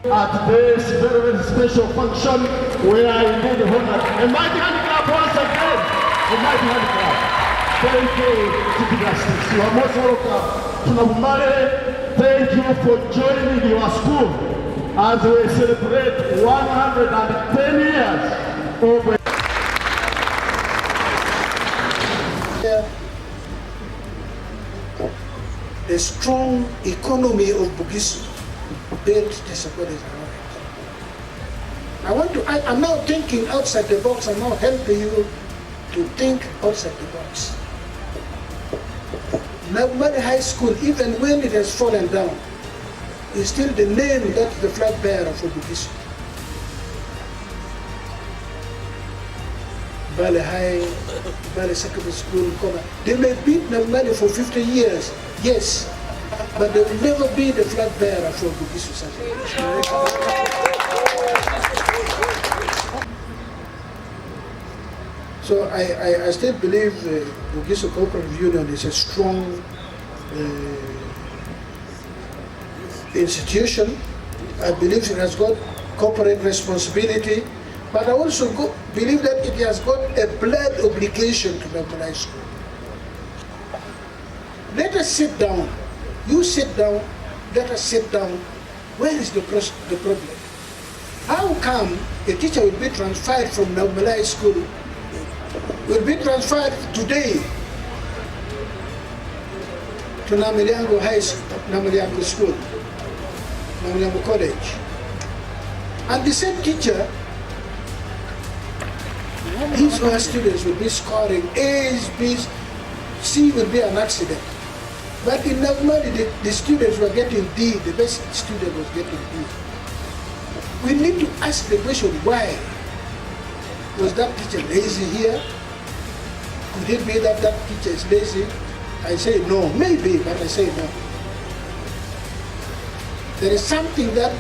At this very, very special function, we are indeed honored. A mighty hand clap once again. A mighty hand clap. Thank you, City Justice. You are most welcome to Nabumali. Thank you for joining your school as we celebrate 110 years of the strong economy of Bugisu built the support is I'm now thinking outside the box. I'm now helping you to think outside the box. Nabumali High School, even when it has fallen down, is still the name that's the flag bearer for Bugisu. Bale High, Bale Secondary School, they may beat Nabumali for 50 years, yes, but they will never be the flag bearer for Bugisu. So I still believe Bugisu Cooperative Union is a strong institution. I believe it has got corporate responsibility, but I also believe that it has got a blood obligation to Nabumali High School. Let us sit down. You sit down, let us sit down. Where is the problem? How come a teacher will be transferred from Nabumali High School, will be transferred today to Namiliango High School, Namiliango School, Namiliango College, and the same teacher, his or her students will be scoring A's, B's, C will be an accident. But in Nabumali, the students were getting D, the best student was getting D. We need to ask the question, why? Was that teacher lazy here? Could it be that that teacher is lazy? I say no, maybe, but I say no. There is something that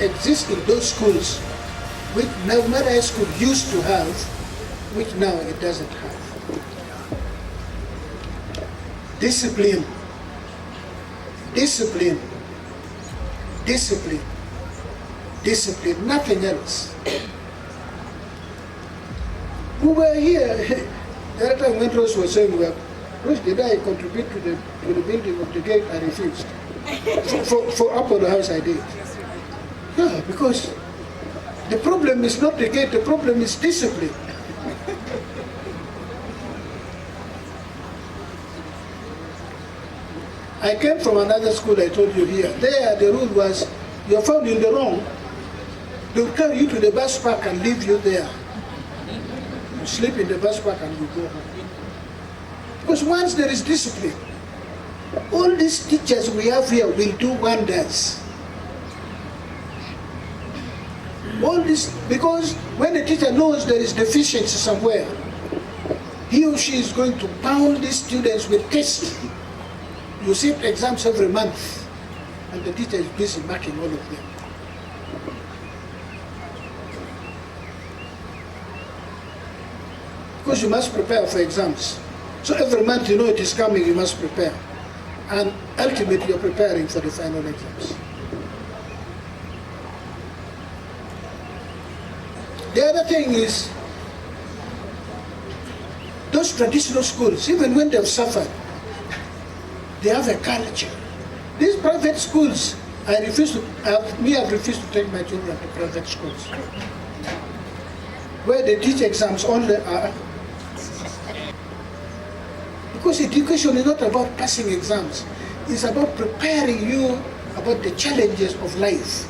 exists in those schools which Nabumali High School used to have, which now it doesn't have. Discipline, discipline, discipline, discipline, nothing else. We were here, the other time when Rose was saying, well, Rose, did I contribute to the building of the gate? I refused. For Apollo House I did. Yeah, because the problem is not the gate, the problem is discipline. I came from another school, I told you here. There, the rule was, you're found in the wrong, they'll carry you to the bus park and leave you there. You sleep in the bus park and you go home. Because once there is discipline, all these teachers we have here will do wonders. All this, because when a teacher knows there is deficiency somewhere, he or she is going to pound these students with tests. You sit exams every month, and the teacher is busy marking all of them. Because you must prepare for exams. So every month you know it is coming, you must prepare. And ultimately you're preparing for the final exams. The other thing is, those traditional schools, even when they've suffered, they have a culture. These private schools, I've refused to take my children to private schools, where they teach exams only are. Because education is not about passing exams, it's about preparing you about the challenges of life.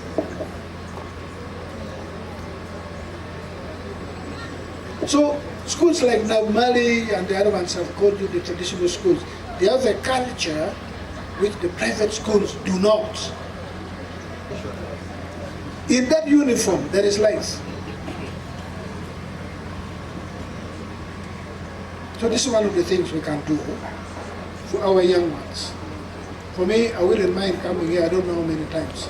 So schools like Nabumali and the other ones have called you the traditional schools. They have a culture which the private schools do not. In that uniform, there is life. So this is one of the things we can do for our young ones. For me, I wouldn't mind coming here, I don't know how many times,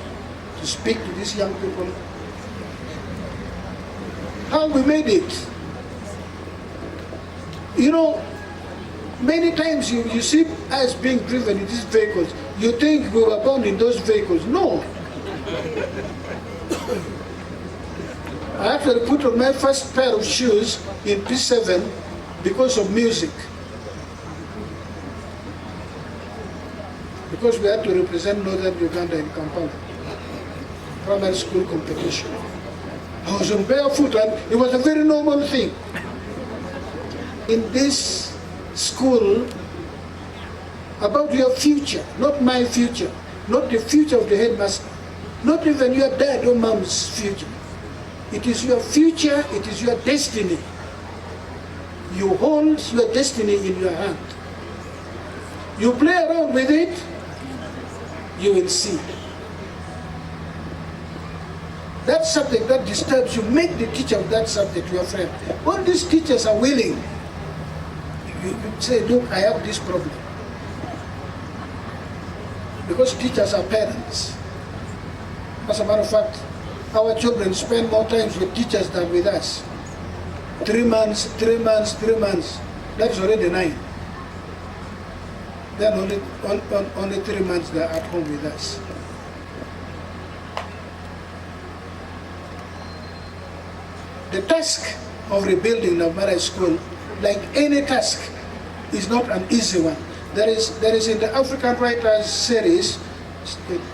to speak to these young people. How we made it. You know, many times you see us being driven in these vehicles, you think we were born in those vehicles. No. I actually put on my first pair of shoes in P7 because of music. Because we had to represent Northern Uganda in Kampala, primary school competition. I was on barefoot and it was a very normal thing. In this school, about your future, not my future, not the future of the headmaster, not even your dad or mom's future. It is your future, it is your destiny. You hold your destiny in your hand. You play around with it, you will see. That subject that disturbs you, make the teacher of that subject your friend. All these teachers are willing. You say, look, I have this problem. Because teachers are parents. As a matter of fact, our children spend more time with teachers than with us. 3 months, 3 months, 3 months. That's already 9. Then only 3 months they're at home with us. The task of rebuilding Nabumali High School, like any task, is not an easy one. There is in the African Writers series,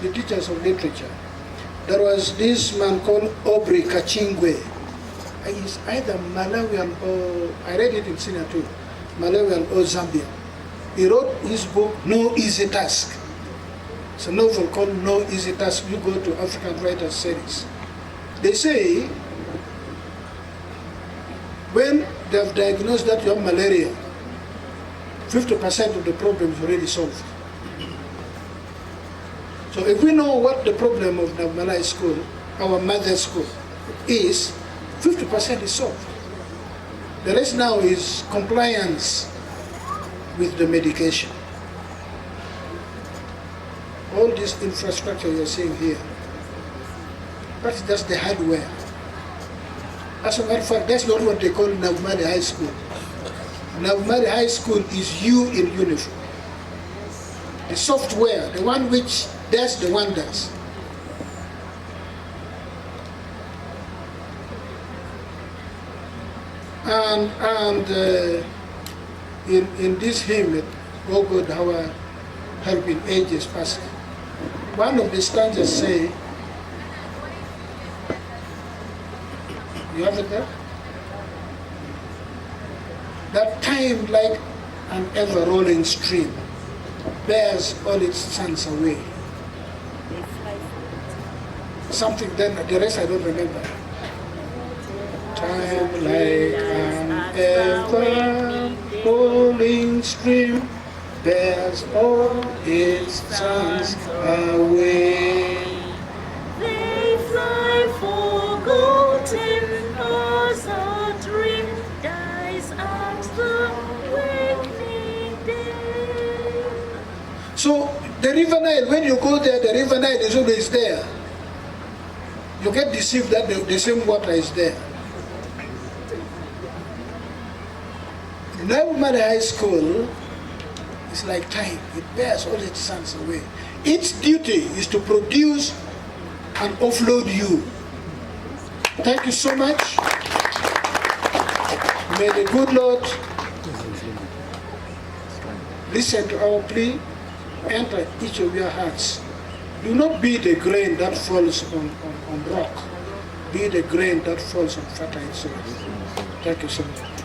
the teachers of literature, there was this man called Aubrey Kachingwe. He's either Malawian or, I read it in senior too, Malawian or Zambian. He wrote his book, No Easy Task. It's a novel called No Easy Task. You go to African Writers series. They say, when they've diagnosed that you have malaria, 50% of the problem is already solved. So if we know what the problem of Nabumali High School, our mother school, is, 50% is solved. The rest now is compliance with the medication. All this infrastructure you're seeing here, that's just the hardware. As a matter of fact, that's not what they call Nabumali High School. Nabumali High School is you in uniform. The software, the one which does the wonders. And in this hymn, Oh God, how I help in ages past, one of the stanzas say, you have it there? That time like an ever-rolling stream bears all its sons away. Something then, the rest I don't remember. Time like an ever-rolling stream bears all its sons away. They fly forgotten as a dream dies at the waking day. So the River Nile, when you go there, the River Nile is always there. You get deceived that the same water is there. Nabumali High School is like time. It bears all its sons away. Its duty is to produce and offload you. Thank you so much. May the good Lord listen to our plea, enter each of your hearts. Do not be the grain that falls on rock. Be the grain that falls on fertile soil. Thank you so much.